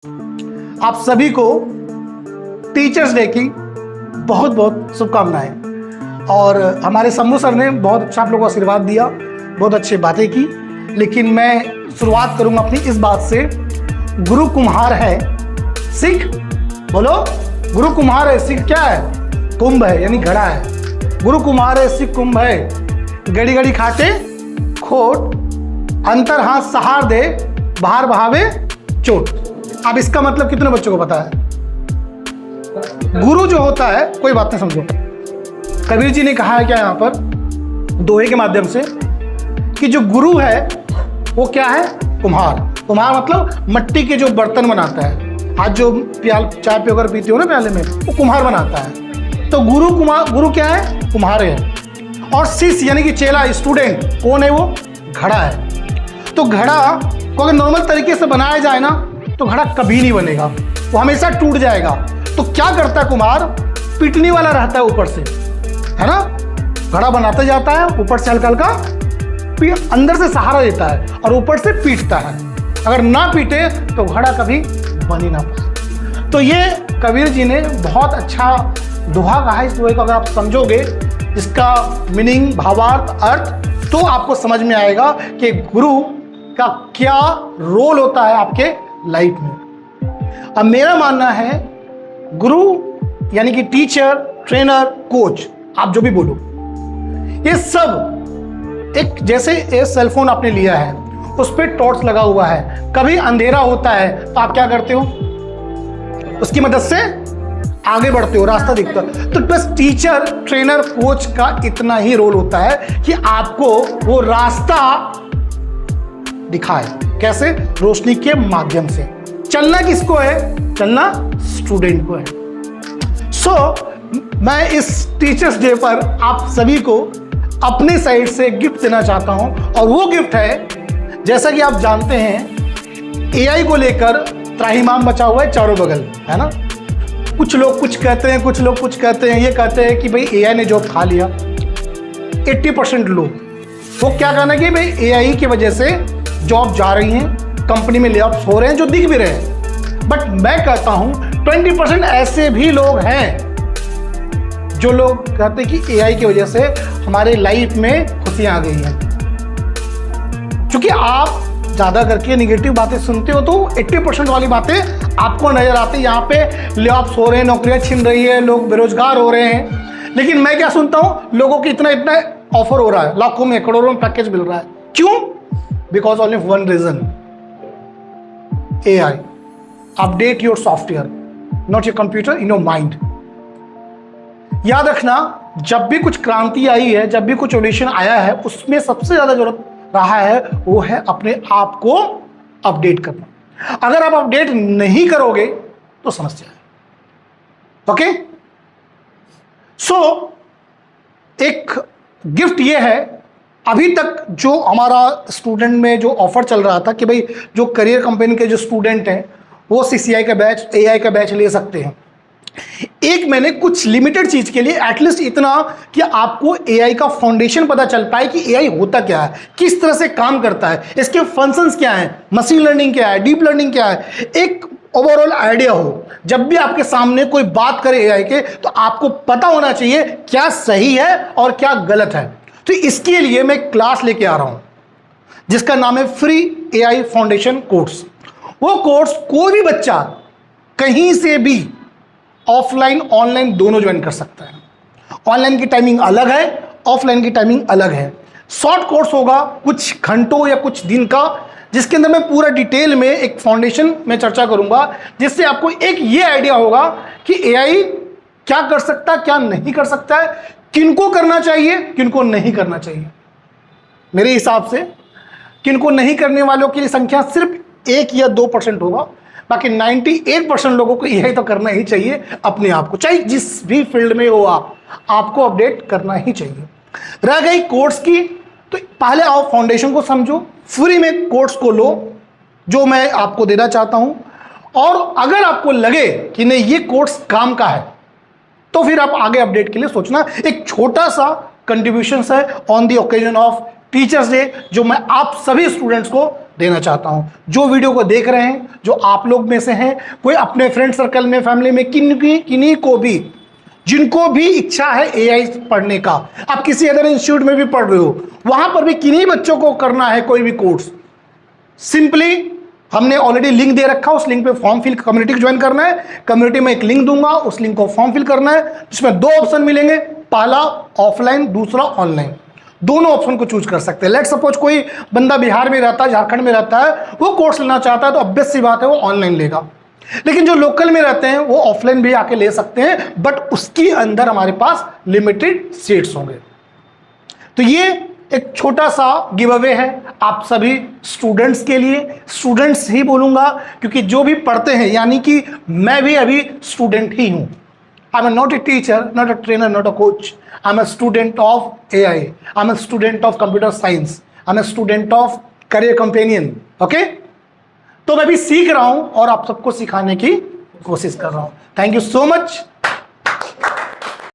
आप सभी को टीचर्स डे की बहुत बहुत शुभकामनाएं। और हमारे शंभू सर ने बहुत अच्छा आप लोगों को आशीर्वाद दिया, बहुत अच्छी बातें की। लेकिन मैं शुरुआत करूंगा अपनी इस बात से, गुरु कुम्हार है सिख, बोलो गुरु कुम्हार है सिख क्या है? कुंभ है, यानी घड़ा है। गुरु कुम्हार है सिख कुंभ है, गड़ी गड़ी खाते खोट, अंतर हाथ सहार दे, बाहर बहावे चोट। अब इसका मतलब कितने बच्चों को पता है? गुरु जो होता है, कोई बात नहीं समझो, कबीर जी ने कहा है क्या यहाँ पर दोहे के माध्यम से कि जो गुरु है वो क्या है? कुम्हार। कुम्हार मतलब मट्टी के जो बर्तन बनाता है, आज जो चाय पीकर पीते हो ना प्याले में, वो कुम्हार बनाता है। तो गुरु क्या है? कुम्हार है। और शिष्य यानी कि चेला, स्टूडेंट कौन है? वो घड़ा है। तो घड़ा को अगर नॉर्मल तरीके से बनाया जाए ना तो घड़ा कभी नहीं बनेगा, वो हमेशा टूट जाएगा। तो क्या करता है कुम्हार? पीटने वाला रहता है ऊपर से, है ना? घड़ा बनाता जाता है, ऊपर से हल्का हल्का अंदर से सहारा देता है और ऊपर से पीटता है। अगर ना पीटे तो घड़ा कभी बन ही ना पाए। तो ये कबीर जी ने बहुत अच्छा दोहा कहा है। इस दोहे को अगर आप समझोगे, इसका मीनिंग, भावार्थ, अर्थ, तो आपको समझ में आएगा कि गुरु का क्या रोल होता है आपके लाइफ में। अब मेरा मानना है गुरु यानी कि टीचर, ट्रेनर, कोच, आप जो भी बोलो, ये सब एक जैसे ये सेलफोन आपने लिया है, उस पर टॉर्च लगा हुआ है, कभी अंधेरा होता है तो आप क्या करते हो? उसकी मदद से आगे बढ़ते हो, रास्ता दिखता है। तो बस टीचर, ट्रेनर, कोच का इतना ही रोल होता है कि आपको वो रास्ता दिखाए। कैसे? रोशनी के माध्यम से। चलना किसको है? चलना स्टूडेंट को है। मैं इस टीचर्स डे पर आप सभी को अपने साइड से गिफ्ट देना चाहता हूं, और वो गिफ्ट है, जैसा कि आप जानते हैं एआई को लेकर त्राहिमाम मचा हुआ है चारों बगल, है ना? कुछ लोग कुछ कहते हैं, कुछ लोग कुछ कहते हैं। ये कहते हैं कि भाई एआई ने जॉब खा लिया। 80% लोग वो क्या कहना कि भाई एआई की वजह से जॉब जा रही हैं, कंपनी में लेऑफ्स हो रहे हैं, जो दिख भी रहे हैं। बट मैं कहता हूं 20% ऐसे भी लोग हैं जो लोग कहते हैं कि एआई की वजह से हमारे लाइफ में खुशियां आ गई हैं। क्योंकि आप ज्यादा करके निगेटिव बातें सुनते हो तो 80% वाली बातें आपको नजर आती है। यहाँ पे लेऑफ्स हो रहे हैं, नौकरियां छिन रही है, लोग बेरोजगार हो रहे हैं। लेकिन मैं क्या सुनता हूं? लोगों को इतना इतना ऑफर हो रहा है, लाखों में, करोड़ों में पैकेज मिल रहा है। क्यों? Because only one reason, AI. Update your software, not your computer, in your mind. याद रखना, जब भी कुछ क्रांति आई है, जब भी कुछ एवोल्यूशन आया है, उसमें सबसे ज्यादा जरूरत रहा है वो है अपने आप को अपडेट करना। अगर आप अपडेट नहीं करोगे तो समस्या है। ओके? एक गिफ्ट ये है, अभी तक जो हमारा स्टूडेंट में जो ऑफर चल रहा था कि भाई जो करियर कंपनी के जो स्टूडेंट हैं वो सीसीआई का बैच, एआई का बैच ले सकते हैं। एक मैंने कुछ लिमिटेड चीज के लिए, एटलीस्ट इतना कि आपको एआई का फाउंडेशन पता चल पाए कि एआई होता क्या है, किस तरह से काम करता है, इसके फंक्शंस क्या हैं, मशीन लर्निंग क्या है, डीप लर्निंग क्या है, एक ओवरऑल आइडिया हो। जब भी आपके सामने कोई बात करे एआई के, तो आपको पता होना चाहिए क्या सही है और क्या गलत है। तो इसके लिए मैं क्लास लेके आ रहा हूं जिसका नाम है फ्री एआई फाउंडेशन कोर्स। वो कोर्स कोई भी बच्चा कहीं से भी ऑफलाइन ऑनलाइन दोनों ज्वाइन कर सकता है। ऑनलाइन की टाइमिंग अलग है, ऑफलाइन की टाइमिंग अलग है। शॉर्ट कोर्स होगा, कुछ घंटों या कुछ दिन का, जिसके अंदर मैं पूरा डिटेल में एक फाउंडेशन में चर्चा करूंगा, जिससे आपको एक ये आइडिया होगा कि एआई क्या कर सकता है, क्या नहीं कर सकता है, किनको करना चाहिए, किनको नहीं करना चाहिए। मेरे हिसाब से किनको नहीं करने वालों की संख्या सिर्फ 1 या 2% होगा, बाकी 98% लोगों को एआई तो करना ही चाहिए अपने आप को, चाहे जिस भी फील्ड में हो आपको अपडेट करना ही चाहिए। रह गई कोर्स की, तो पहले आओ फाउंडेशन को समझो, फ्री में कोर्स को लो जो मैं आपको देना चाहता हूं। और अगर आपको लगे कि नहीं ये कोर्स काम का है, तो फिर आप आगे अपडेट के लिए सोचना। एक छोटा सा कंट्रीब्यूशन है on the occasion of teachers day, जो मैं आप सभी स्टूडेंट्स को देना चाहता हूं। जो वीडियो को देख रहे हैं, जो आप लोग में से हैं, कोई अपने फ्रेंड सर्कल में, फैमिली में, किन्हीं को भी, जिनको भी इच्छा है एआई पढ़ने का, आप किसी अदर इंस्टीट्यूट में भी पढ़ रहे हो, वहां पर भी किन्हीं बच्चों को करना है कोई भी कोर्स, सिंपली हमने ऑलरेडी लिंक दे रखा, उस लिंक पे फॉर्म फिल, कम्युनिटी को ज्वाइन करना है। कम्युनिटी में एक लिंक दूंगा, उस लिंक को फॉर्म फिल करना है, जिसमें 2 ऑप्शन मिलेंगे, पहला ऑफलाइन, दूसरा ऑनलाइन। दोनों ऑप्शन को चूज कर सकते हैं। लेट सपोज कोई बंदा बिहार में रहता है, झारखंड में रहता है, वो कोर्स लेना चाहता है, तो ऑब्वियस सी बात है वो ऑनलाइन लेगा। लेकिन जो लोकल में रहते हैं वो ऑफलाइन भी आके ले सकते हैं, बट उसके अंदर हमारे पास लिमिटेड सीट्स होंगे। तो ये एक छोटा सा गिव अवे है आप सभी स्टूडेंट्स के लिए। स्टूडेंट्स ही बोलूंगा क्योंकि जो भी पढ़ते हैं, यानी कि मैं भी अभी स्टूडेंट ही हूं। I am not a teacher, not a trainer, not a coach. I am a student of AI, I am a student of computer science, I am a student of career companion. Okay, तो मैं भी सीख रहा हूं और आप सबको सिखाने की कोशिश कर रहा हूं। Thank you so much.